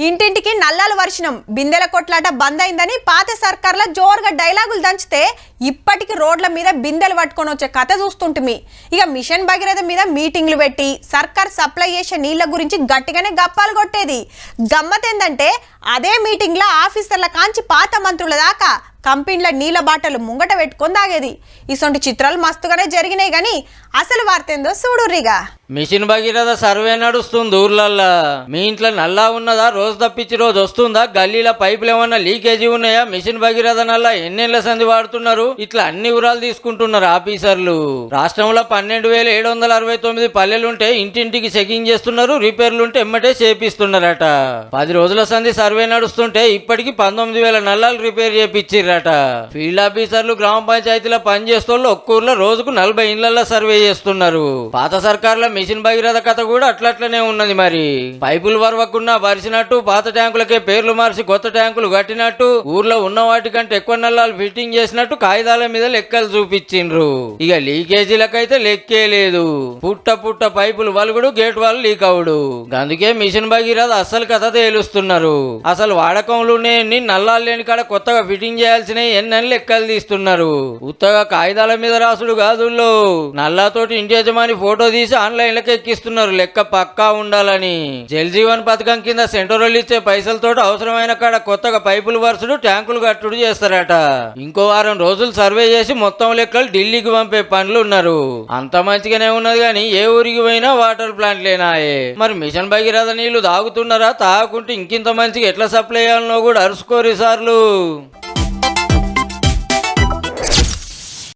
ఇంటింటికి నల్లాలు వర్షం బిందెల కొట్లాట బంద్ అయిందని పాత సర్కార్ల జోరుగా డైలాగులు దంచితే ఇప్పటికి రోడ్ల మీద బిందెలు పట్టుకొని వచ్చే కథ చూస్తుంటిమి. ఇక మిషన్ భగీరథ మీద మీటింగ్లు పెట్టి సర్కార్ సప్లై చేసే నీళ్ల గురించి గట్టిగానే గప్పాలు కొట్టేది. గమ్మత్ ఏందంటే అదే మీటింగ్ల ఆఫీసర్ల కాంచి పాత మంత్రుల దాకా కంపెనీల నీళ్ళ బాటలు ముంగట పెట్టుకొని తాగేది. ఇసొంటి చిత్రాలు మస్తుగానే జరిగినాయి గాని అసలు వార్త ఏందో చూడుర్రిగా. మిషన్ భగీరథ సర్వే నడుస్తుంది ఊర్లల్లా. మీ ఇంట్లో నల్లా ఉన్నదా? రోజు తప్పించి రోజు వస్తుందా? గల్లీల పైపులు ఏమన్నా లీకేజీ ఉన్నాయా? మిషన్ భగీరథ నల్లా ఎన్నేళ్ల సంది వాడుతున్నారు? ఇట్లా అన్ని వివరాలు తీసుకుంటున్నారు ఆఫీసర్లు. రాష్ట్రంలో 12,769 పల్లెలుంటే ఇంటింటికి చెకింగ్ చేస్తున్నారు. రిపేర్లుంటే ఎమ్మటే చేపిస్తున్నారట. 10 రోజుల సంది సర్వే నడుస్తుంటే ఇప్పటికి 19,000 నల్లాలు రిపేర్ చేపిచ్చిర్రట. ఫీల్డ్ ఆఫీసర్లు గ్రామ పంచాయతీలో పనిచేస్తోళ్ళు ఒక్కూర్లో రోజుకు 40 ఇళ్లలో సర్వే చేస్తున్నారు. పాత సర్కార్ల మిషన్ భగీరథ కథ కూడా అట్లట్లనే ఉన్నది. మరి పైపులు వరవకున్నా వరిసినట్టు, పాత ట్యాంకులకే పేర్లు మార్చి కొత్త ట్యాంకులు కట్టినట్టు, ఊర్లో ఉన్న వాటికంటే ఎక్కువ నల్లాలు ఫిట్టింగ్ చేసినట్టు కాగితాల మీద లెక్కలు చూపించిండ్రు. ఇక లీకేజీలకైతే లెక్కే లేదు. పుట్ట పైపులు వలుగుడు, గేట్ వాళ్ళు లీక్ అవుడు. అందుకే మిషన్ భగీరథ అస్సలు కథ తేలుస్తున్నారు. అసలు వాడకంలోనే నల్లాలు లేని కాడ కొత్తగా ఫిట్టింగ్ చేయాల్సిన ఎన్నెన్ని లెక్కలు తీస్తున్నారు. ఉత్తగా కాగితాల మీద రాసుడు కాదుల్లో, నల్లాతోటి ఇంటి యజమాని ఫోటో తీసి ఆన్లైన్లకు ఎక్కిస్తున్నారు. లెక్క పక్కా ఉండాలని. జల్ జీవన్ పథకం కింద సెంట్రల్ ఇచ్చే పైసలతో అవసరమైన కాడ కొత్తగా పైపులు వరుసడు, ట్యాంకులు కట్టుడు చేస్తారట. ఇంకో వారం రోజులు సర్వే చేసి మొత్తం లెక్కలు ఢిల్లీకి పంపే పనులు ఉన్నారు. అంత మంచిగానే ఉన్నది కానీ ఏ ఊరికి పోయినా వాటర్ ప్లాంట్ లేనాయే. మరి మిషన్ భగీరథ నీళ్లు తాగుతున్నారా? తాగుకుంటే ఇంకింత మంచిగా ఎట్లా సప్లై చేయాలనో కూడా అరుసుకోరు సార్లు.